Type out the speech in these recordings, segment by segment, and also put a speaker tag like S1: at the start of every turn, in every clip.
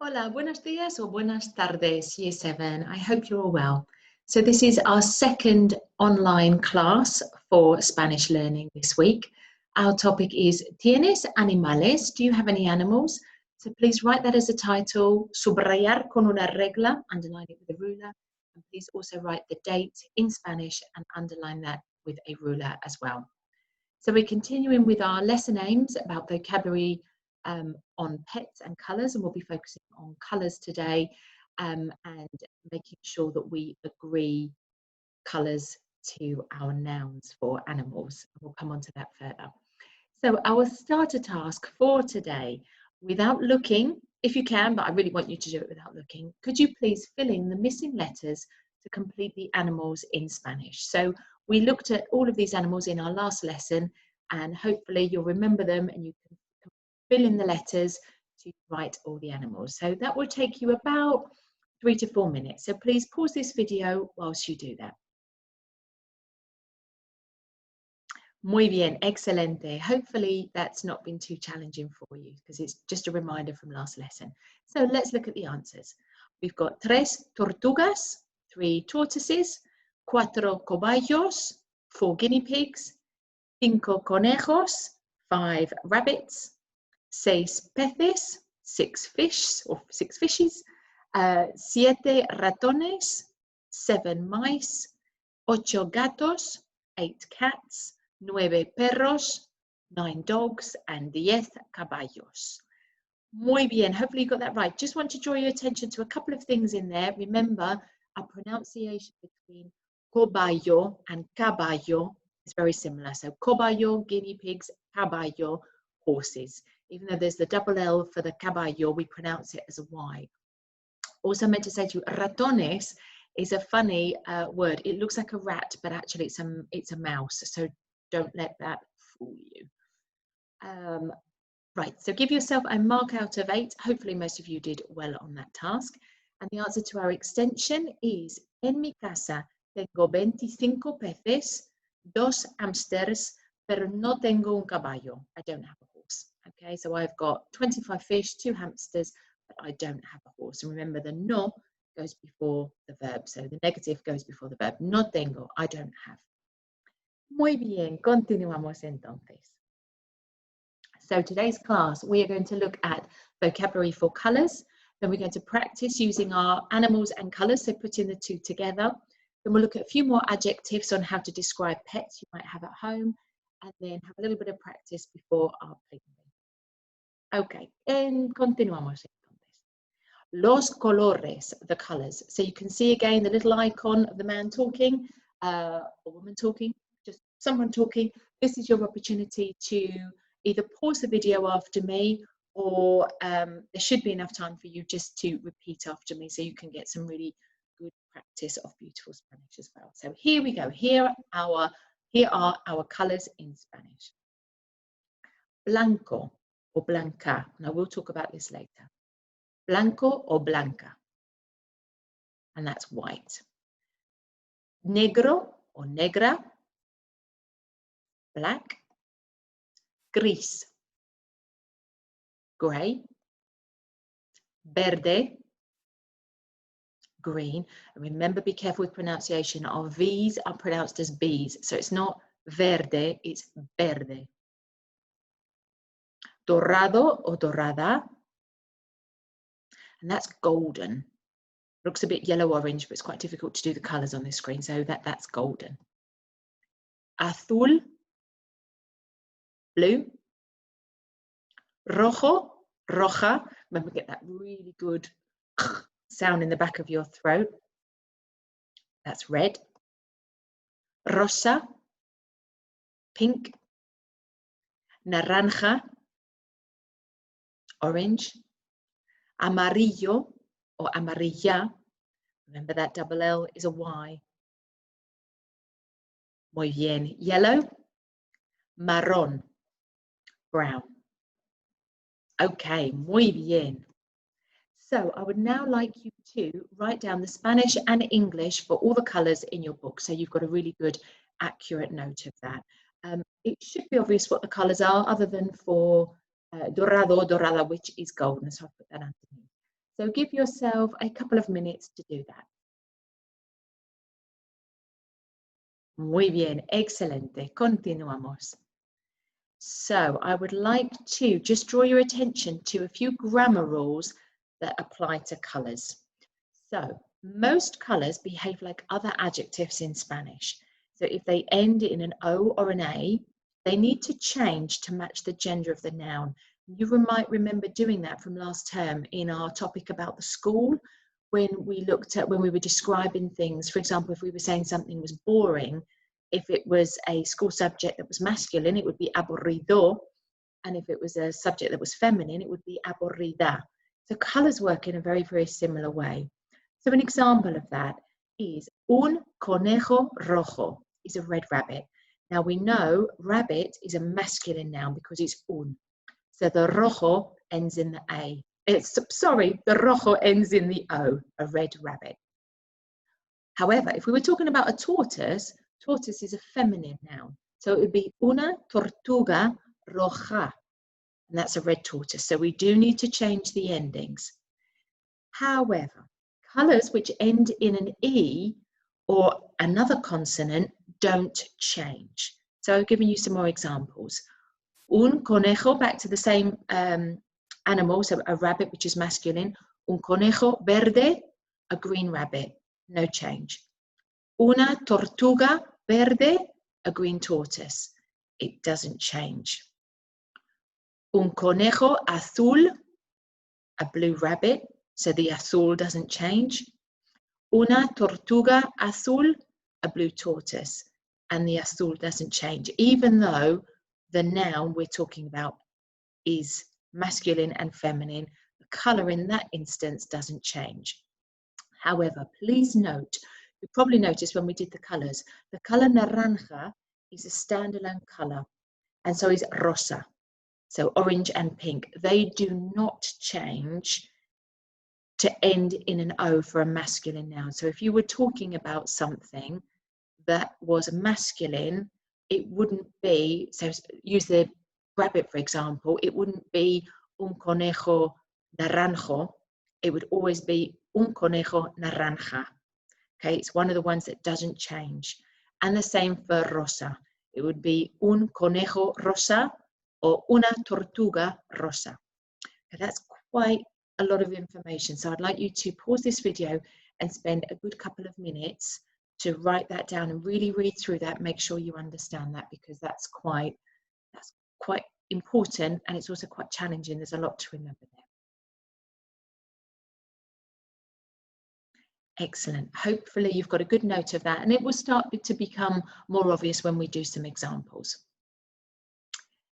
S1: Hola, buenos días or buenas tardes, Year 7. I hope you're all well. So this is our second online class for Spanish learning this week. Our topic is ¿Tienes animales? Do you have any animals? So please write that as a title, subrayar con una regla, underline it with a ruler, and please also write the date in Spanish and underline that with a ruler as well. So we're continuing with our lesson aims about vocabulary on pets and colours, and we'll be focusing on colours today and making sure that we agree colours to our nouns for animals. We'll come on to that further. So our starter task for today, without looking, if you can, but I really want you to do it without looking, could you please fill in the missing letters to complete the animals in Spanish? So we looked at all of these animals in our last lesson, and hopefully you'll remember them and you can fill in the letters to write all the animals. So that will take you about 3 to 4 minutes. So please pause this video whilst you do that. Muy bien, excelente. Hopefully that's not been too challenging for you because it's just a reminder from last lesson. So let's look at the answers. We've got 3 tortugas, 3 tortoises, 4 cobayos, 4 guinea pigs, 5 conejos, 5 rabbits, 6 peces, 6 fish or 6 fishes, 7 ratones, 7 mice, 8 gatos, 8 cats, 9 perros, 9 dogs, and 10 caballos. Muy bien, hopefully you got that right. Just want to draw your attention to a couple of things in there. Remember, our pronunciation between cobayo and caballo is very similar. So cobayo, guinea pigs, caballo, horses. Even though there's the double L for the caballo, we pronounce it as a Y. Also meant to say to you, ratones is a funny word. It looks like a rat, but actually it's a mouse. So don't let that fool you. Right, so give yourself a mark out of 8. Hopefully most of you did well on that task. And the answer to our extension is, en mi casa tengo 25 peces, 2 hamsters, pero no tengo un caballo. I don't have a horse. Okay, so I've got 25 fish, 2 hamsters, but I don't have a horse. And remember, the no goes before the verb. So the negative goes before the verb. No tengo, I don't have. Muy bien, continuamos entonces. So today's class, we are going to look at vocabulary for colours. Then we're going to practice using our animals and colours, so putting the two together. Then we'll look at a few more adjectives on how to describe pets you might have at home, and then have a little bit of practice before our playing. Okay, and continuamos entonces. Los colores, the colours. So you can see again the little icon of the man talking, a woman talking, just someone talking. This is your opportunity to either pause the video after me, or there should be enough time for you just to repeat after me so you can get some really good practice of beautiful Spanish as well. So here we go. Here are our colours in Spanish. Blanco or blanca. Now we'll talk about this later. Blanco or blanca. And that's white. Negro or negra. Black. Gris, grey, verde, green. And remember, be careful with pronunciation. Our V's are pronounced as B's. So it's not verde, it's verde. Dorado or dorada. And that's golden. Looks a bit yellow-orange, but it's quite difficult to do the colours on this screen. So that's golden. Azul, blue. Rojo, roja. Remember, get that really good sound in the back of your throat. That's red. Rosa, pink. Naranja, orange. Amarillo or amarilla. Remember that double L is a Y. Muy bien. Yellow. Marrón, brown. Okay, muy bien. So I would now like you to write down the Spanish and English for all the colours in your book. So you've got a really good, accurate note of that. It should be obvious what the colours are, other than for dorado or dorada, which is golden. So I'll put that underneath. So give yourself a couple of minutes to do that. Muy bien, excelente. Continuamos. So I would like to just draw your attention to a few grammar rules that apply to colours. So most colours behave like other adjectives in Spanish. So if they end in an O or an A, they need to change to match the gender of the noun. You might remember doing that from last term in our topic about the school, when we were describing things. For example, if we were saying something was boring, if it was a school subject that was masculine, it would be aburrido. And if it was a subject that was feminine, it would be aburrida. So colours work in a very, very similar way. So an example of that is un conejo rojo, is a red rabbit. Now we know rabbit is a masculine noun because it's un. So the rojo ends in the A. The rojo ends in the O, a red rabbit. However, if we were talking about a tortoise, tortoise is a feminine noun. So it would be una tortuga roja. And that's a red tortoise. So we do need to change the endings. However, colours which end in an E or another consonant don't change. So I've given you some more examples. Un conejo, back to the same animal, so a rabbit, which is masculine. Un conejo verde, a green rabbit, no change. Una tortuga verde, a green tortoise, it doesn't change. Un conejo azul, a blue rabbit, so the azul doesn't change. Una tortuga azul, a blue tortoise, and the azul doesn't change, even though the noun we're talking about is masculine and feminine. The colour in that instance doesn't change. However, please note, you probably noticed when we did the colours, the colour naranja is a standalone colour, and so is rosa. So orange and pink, they do not change to end in an O for a masculine noun. So if you were talking about something that was masculine, it wouldn't be, so use the rabbit for example, it wouldn't be un conejo naranjo, it would always be un conejo naranja. Okay, it's one of the ones that doesn't change. And the same for rosa, it would be un conejo rosa or una tortuga rosa. Okay, that's quite a lot of information, so I'd like you to pause this video and spend a good couple of minutes to write that down and really read through that, make sure you understand that, because that's quite important, and it's also quite challenging. There's a lot to remember there. Excellent. Hopefully you've got a good note of that, and it will start to become more obvious when we do some examples.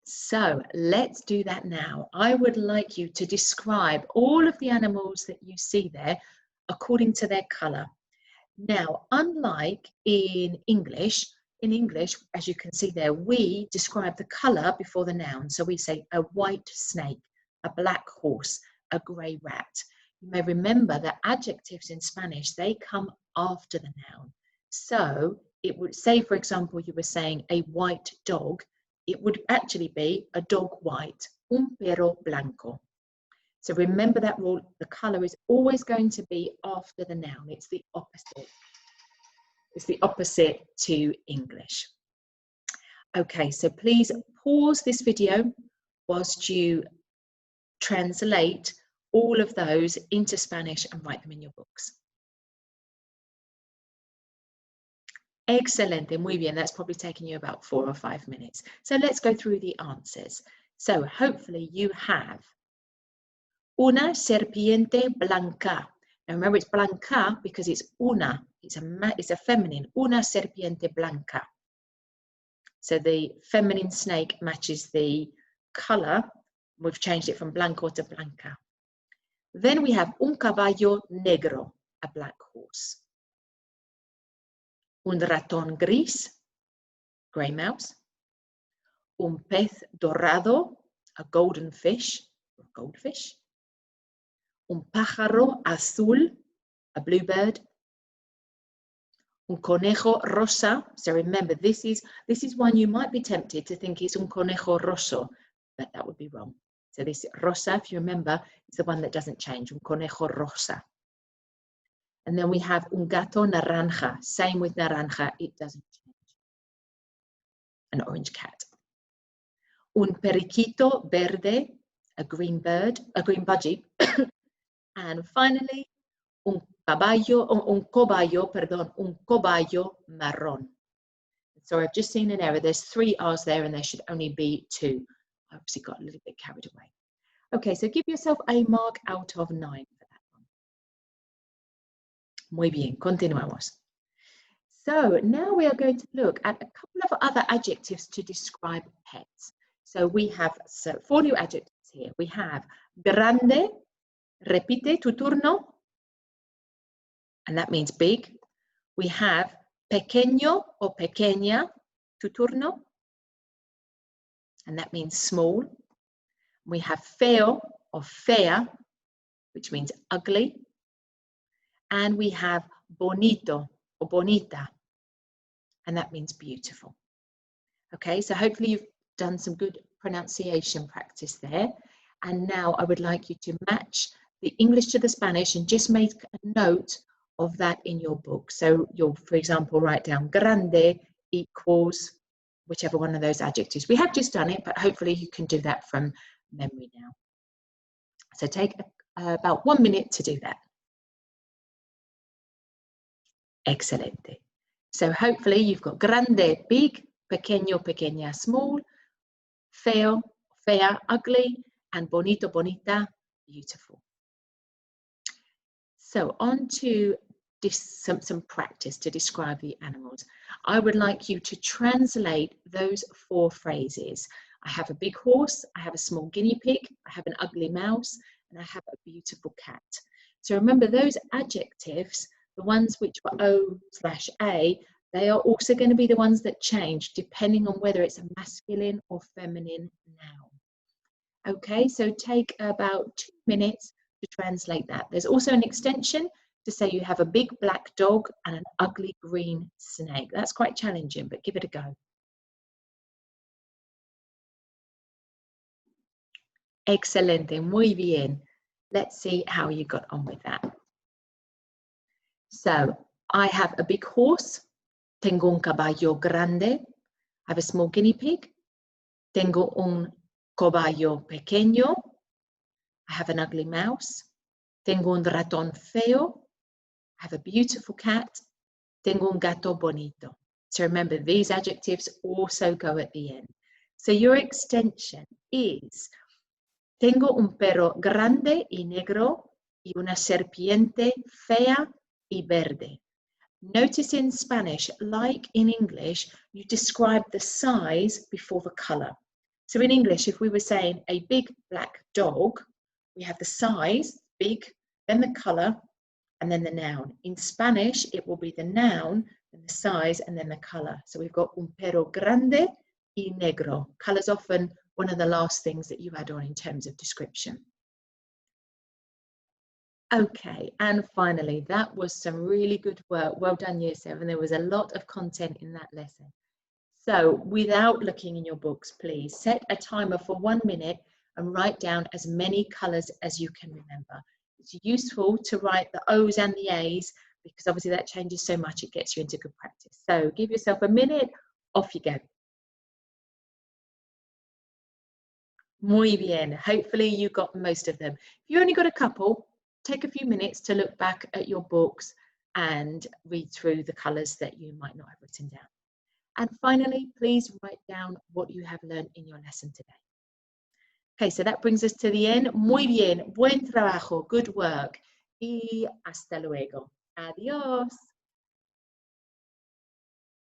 S1: So let's do that now. I would like you to describe all of the animals that you see there according to their colour. Now, unlike in English, as you can see there, we describe the colour before the noun. So we say a white snake, a black horse, a grey rat. You may remember that adjectives in Spanish, they come after the noun. So it would say, for example, you were saying a white dog, it would actually be a dog white, un perro blanco. So remember that rule, the colour is always going to be after the noun. It's the opposite. It's the opposite to English. Okay, so please pause this video whilst you translate all of those into Spanish and write them in your books. Excelente, muy bien. That's probably taken you about 4 or 5 minutes. So let's go through the answers. So hopefully you have una serpiente blanca. Now remember, it's blanca because it's una. It's a feminine. Una serpiente blanca. So the feminine snake matches the colour. We've changed it from blanco to blanca. Then we have un caballo negro, a black horse. Un ratón gris, grey mouse. Un pez dorado, a golden fish, or goldfish. Un pájaro azul, a bluebird. Un conejo rosa. So remember, this is one you might be tempted to think it's un conejo rosso, but that would be wrong. So this rosa, if you remember, is the one that doesn't change, un conejo rosa. And then we have un gato naranja, same with naranja, it doesn't change. An orange cat. Un periquito verde, a green bird, a green budgie. And finally, un cobayo marrón. Sorry, I've just seen an error. There's 3 R's there and there should only be 2. I obviously got a little bit carried away. Okay, so give yourself a mark out of 9 for that one. Muy bien, continuamos. So now we are going to look at a couple of other adjectives to describe pets. So we have 4 new adjectives here. We have grande, repite tu turno, and that means big. We have pequeño o pequeña, tu turno, and that means small. We have feo or fea, which means ugly. And we have bonito or bonita, and that means beautiful. Okay, so hopefully you've done some good pronunciation practice there. And now I would like you to match the English to the Spanish and just make a note of that in your book. So you'll, for example, write down grande equals whichever one of those adjectives. We have just done it, but hopefully you can do that from memory now. So take about 1 minute to do that. Excelente. So hopefully you've got grande, big, pequeño, pequeña, small, feo, fea, ugly, and bonito, bonita, beautiful. So on to some practice to describe the animals. I would like you to translate those 4 phrases. I have a big horse, I have a small guinea pig, I have an ugly mouse, and I have a beautiful cat. So remember those adjectives, the ones which were O/A, they are also going to be the ones that change depending on whether it's a masculine or feminine noun. Okay, so take about 2 minutes to translate that. There's also an extension to say you have a big black dog and an ugly green snake. That's quite challenging, but give it a go. Excelente, muy bien. Let's see how you got on with that. So, I have a big horse. Tengo un caballo grande. I have a small guinea pig. Tengo un caballo pequeño. I have an ugly mouse. Tengo un ratón feo. I have a beautiful cat. Tengo un gato bonito. So remember, these adjectives also go at the end. So your extension is tengo un perro grande y negro y una serpiente fea y verde. Notice in Spanish, like in English, you describe the size before the color. So in English, if we were saying a big black dog, we have the size, big, then the color, and then the noun. In Spanish, it will be the noun, then the size, and then the color. So we've got un perro grande y negro. Color's often one of the last things that you add on in terms of description. Okay, and finally, that was some really good work. Well done, Year 7. There was a lot of content in that lesson. So without looking in your books, please set a timer for 1 minute and write down as many colors as you can remember. It's useful to write the O's and the A's because obviously that changes so much, it gets you into good practice. So give yourself a minute, off you go. Muy bien. Hopefully you got most of them. If you only got a couple, take a few minutes to look back at your books and read through the colors that you might not have written down. And finally, please write down what you have learned in your lesson today. Okay, so that brings us to the end. Muy bien, buen trabajo, good work. Y hasta luego. Adiós.